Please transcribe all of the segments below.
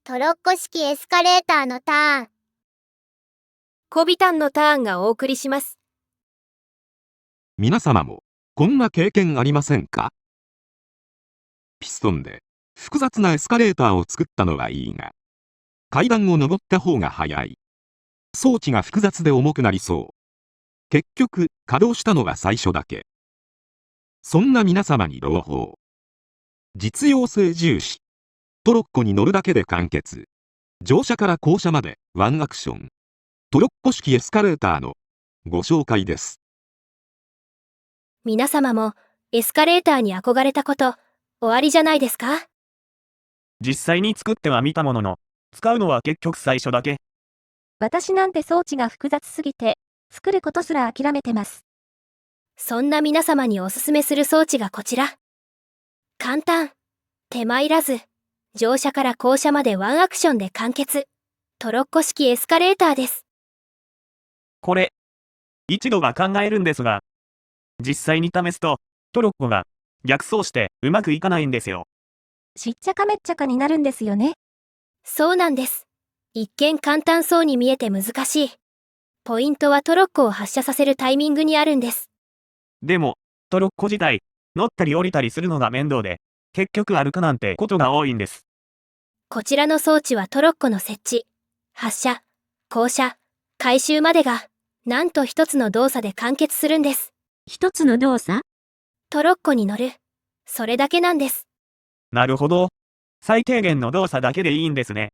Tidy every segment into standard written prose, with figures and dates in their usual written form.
トロッコ式エスカレーターのターン。コビタンのターンがお送りします。皆様もこんな経験ありませんか？ピストンで複雑なエスカレーターを作ったのはいいが、階段を登った方が早い。装置が複雑で重くなりそう。結局稼働したのが最初だけ。そんな皆様に朗報。実用性重視。トロッコに乗るだけで完結。乗車から降車までワンアクション。トロッコ式エスカレーターのご紹介です。皆様もエスカレーターに憧れたことおありじゃないですか？実際に作ってはみたものの、使うのは結局最初だけ。私なんて装置が複雑すぎて、作ることすら諦めてます。そんな皆様におすすめする装置がこちら。簡単、手間いらず、乗車から降車までワンアクションで完結。トロッコ式エスカレーターです。これ、一度は考えるんですが、実際に試すと、トロッコが逆走してうまくいかないんですよ。しっちゃかめっちゃかになるんですよね。そうなんです。一見簡単そうに見えて難しい。ポイントはトロッコを発車させるタイミングにあるんです。でも、トロッコ自体、乗ったり降りたりするのが面倒で、結局歩くなんてことが多いんです。こちらの装置はトロッコの設置、発車、降車、回収までが、なんと一つの動作で完結するんです。一つの動作？トロッコに乗る。それだけなんです。なるほど。最低限の動作だけでいいんですね。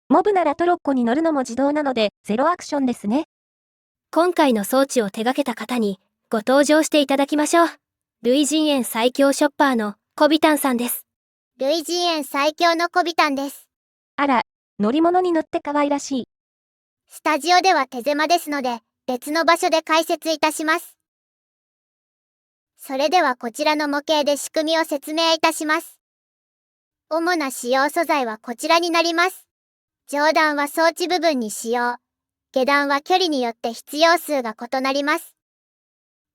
モブならトロッコに乗るのも自動なので、ゼロアクションですね。今回の装置を手掛けた方にご登場していただきましょう。類人猿最強ショッパーのコビタンさんです。類人猿最強のコビタンです。あら、乗り物に乗って可愛らしい。スタジオでは手狭ですので、別の場所で解説いたします。それではこちらの模型で仕組みを説明いたします。主な使用素材はこちらになります。上段は装置部分に使用。下段は距離によって必要数が異なります。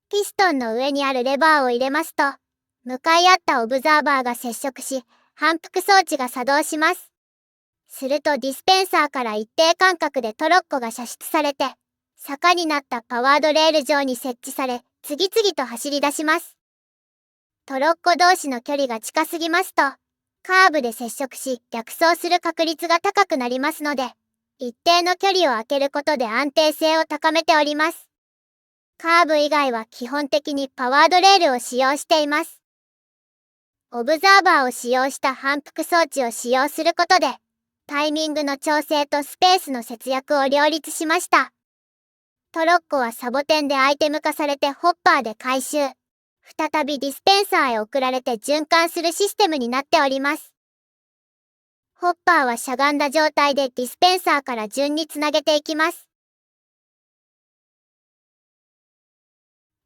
ピストンの上にあるレバーを入れますと、向かい合ったオブザーバーが接触し、反復装置が作動します。するとディスペンサーから一定間隔でトロッコが射出されて、坂になったパワードレール上に設置され、次々と走り出します。トロッコ同士の距離が近すぎますと、カーブで接触し逆走する確率が高くなりますので、一定の距離を空けることで安定性を高めております。カーブ以外は基本的にパワードレールを使用しています。オブザーバーを使用した反復装置を使用することで、タイミングの調整とスペースの節約を両立しました。トロッコはサボテンでアイテム化されてホッパーで回収。再びディスペンサーへ送られて循環するシステムになっております。ホッパーはしゃがんだ状態でディスペンサーから順につなげていきます。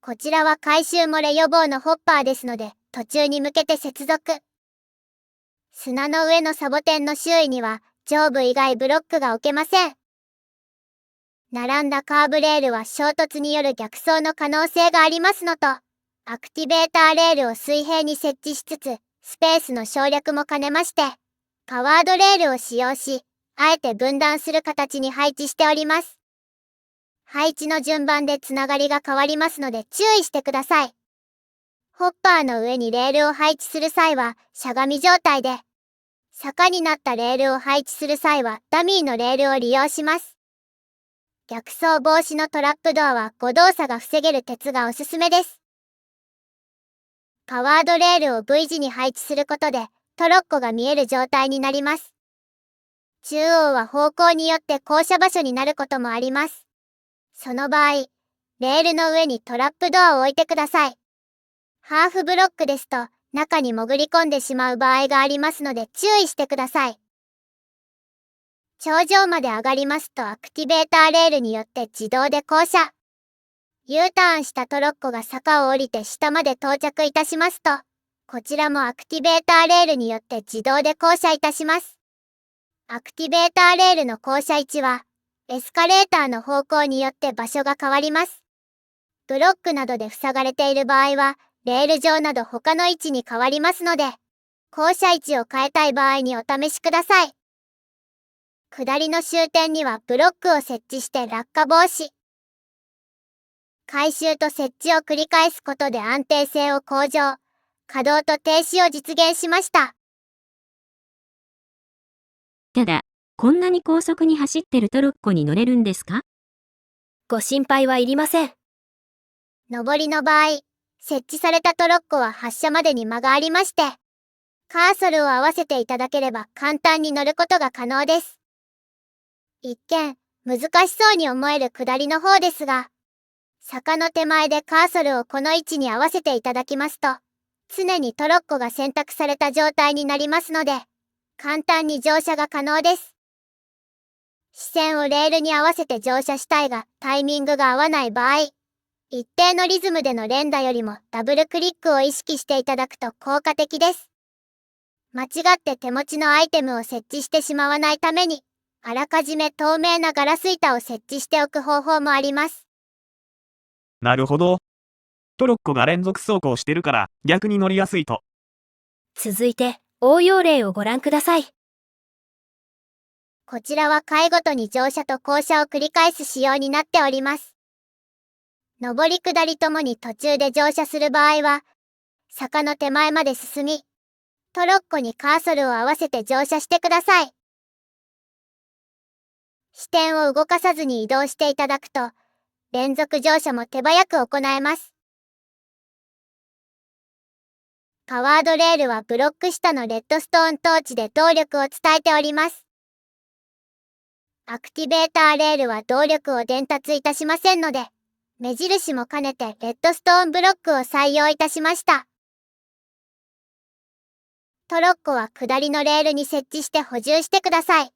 こちらは回収漏れ予防のホッパーですので、途中に向けて接続。砂の上のサボテンの周囲には上部以外ブロックが置けません。並んだカーブレールは衝突による逆走の可能性がありますのと、アクティベーターレールを水平に設置しつつ、スペースの省略も兼ねまして、パワードレールを使用し、あえて分断する形に配置しております。配置の順番でつながりが変わりますので注意してください。ホッパーの上にレールを配置する際はしゃがみ状態で、坂になったレールを配置する際はダミーのレールを利用します。逆走防止のトラップドアは誤動作が防げる鉄がおすすめです。パワードレールを V 字に配置することでトロッコが見える状態になります。中央は方向によって降車場所になることもあります。その場合、レールの上にトラップドアを置いてください。ハーフブロックですと中に潜り込んでしまう場合がありますので注意してください。頂上まで上がりますとアクティベーターレールによって自動で降車。U ターンしたトロッコが坂を降りて下まで到着いたしますと、こちらもアクティベーターレールによって自動で降車いたします。アクティベーターレールの降車位置は、エスカレーターの方向によって場所が変わります。ブロックなどで塞がれている場合は、レール上など他の位置に変わりますので、降車位置を変えたい場合にお試しください。下りの終点にはブロックを設置して落下防止。回収と設置を繰り返すことで安定性を向上、稼働と停止を実現しました。ただ、こんなに高速に走ってるトロッコに乗れるんですか？ご心配はいりません。上りの場合、設置されたトロッコは発車までに間がありまして、カーソルを合わせていただければ簡単に乗ることが可能です。一見、難しそうに思える下りの方ですが、坂の手前でカーソルをこの位置に合わせていただきますと、常にトロッコが選択された状態になりますので、簡単に乗車が可能です。視線をレールに合わせて乗車したいがタイミングが合わない場合、一定のリズムでの連打よりもダブルクリックを意識していただくと効果的です。間違って手持ちのアイテムを設置してしまわないために、あらかじめ透明なガラス板を設置しておく方法もあります。なるほど。トロッコが連続走行してるから逆に乗りやすいと。続いて、応用例をご覧ください。こちらは回ごとに乗車と降車を繰り返す仕様になっております。上り下りともに途中で乗車する場合は、坂の手前まで進み、トロッコにカーソルを合わせて乗車してください。視点を動かさずに移動していただくと、連続乗車も手早く行えます。パワードレールはブロック下のレッドストーントーチで動力を伝えております。アクティベーターレールは動力を伝達いたしませんので、目印も兼ねてレッドストーンブロックを採用いたしました。トロッコは下りのレールに設置して補充してください。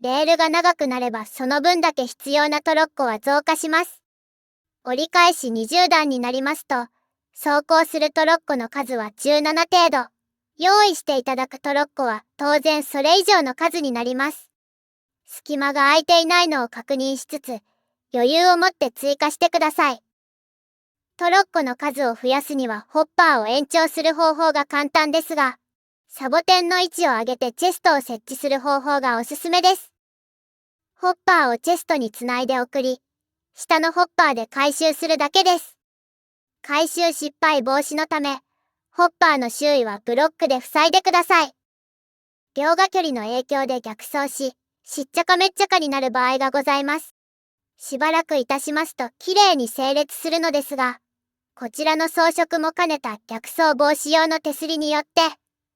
レールが長くなればその分だけ必要なトロッコは増加します。折り返し20段になりますと、走行するトロッコの数は17程度。用意していただくトロッコは当然それ以上の数になります。隙間が空いていないのを確認しつつ、余裕を持って追加してください。トロッコの数を増やすにはホッパーを延長する方法が簡単ですが、サボテンの位置を上げてチェストを設置する方法がおすすめです。ホッパーをチェストにつないで送り、下のホッパーで回収するだけです。回収失敗防止のため、ホッパーの周囲はブロックで塞いでください。両側距離の影響で逆走し、しっちゃかめっちゃかになる場合がございます。しばらくいたしますときれいに整列するのですが、こちらの装飾も兼ねた逆走防止用の手すりによって、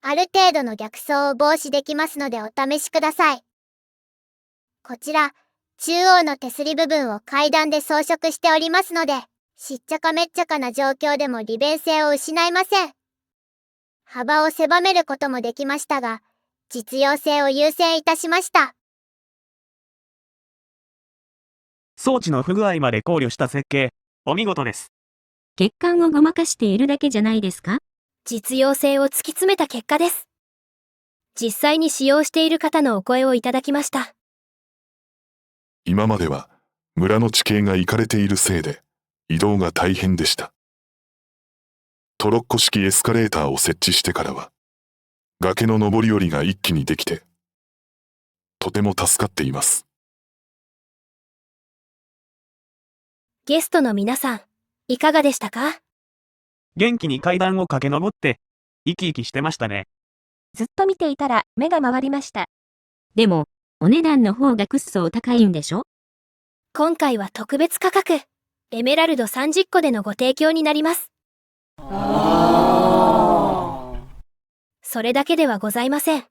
ある程度の逆走を防止できますのでお試しください。こちら、中央の手すり部分を階段で装飾しておりますので、しっちゃかめっちゃかな状況でも利便性を失いません。幅を狭めることもできましたが、実用性を優先いたしました。装置の不具合まで考慮した設計、お見事です。欠陥をごまかしているだけじゃないですか？実用性を突き詰めた結果です。実際に使用している方のお声をいただきました。今までは村の地形がイカれているせいで移動が大変でした。トロッコ式エスカレーターを設置してからは崖の上り下りが一気にできてとても助かっています。ゲストの皆さん、いかがでしたか？元気に階段を駆け上って、生き生きしてましたね。ずっと見ていたら目が回りました。でも、お値段の方がくっそお高いんでしょ？今回は特別価格、エメラルド30個でのご提供になります。それだけではございません。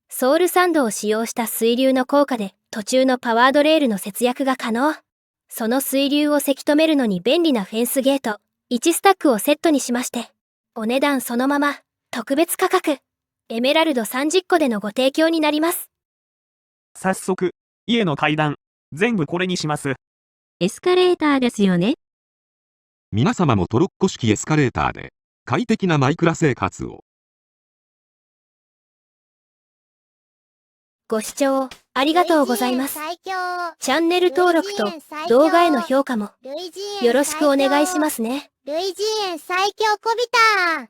ソウルサンドを使用した水流の効果で途中のパワードレールの節約が可能。その水流をせき止めるのに便利なフェンスゲート、1スタックをセットにしまして、お値段そのまま、特別価格、エメラルド30個でのご提供になります。早速、家の階段、全部これにします。エスカレーターですよね？皆様もトロッコ式エスカレーターで快適なマイクラ生活を。ご視聴ありがとうございます。最強。チャンネル登録と動画への評価もよろしくお願いしますね。類人猿最強こびたん。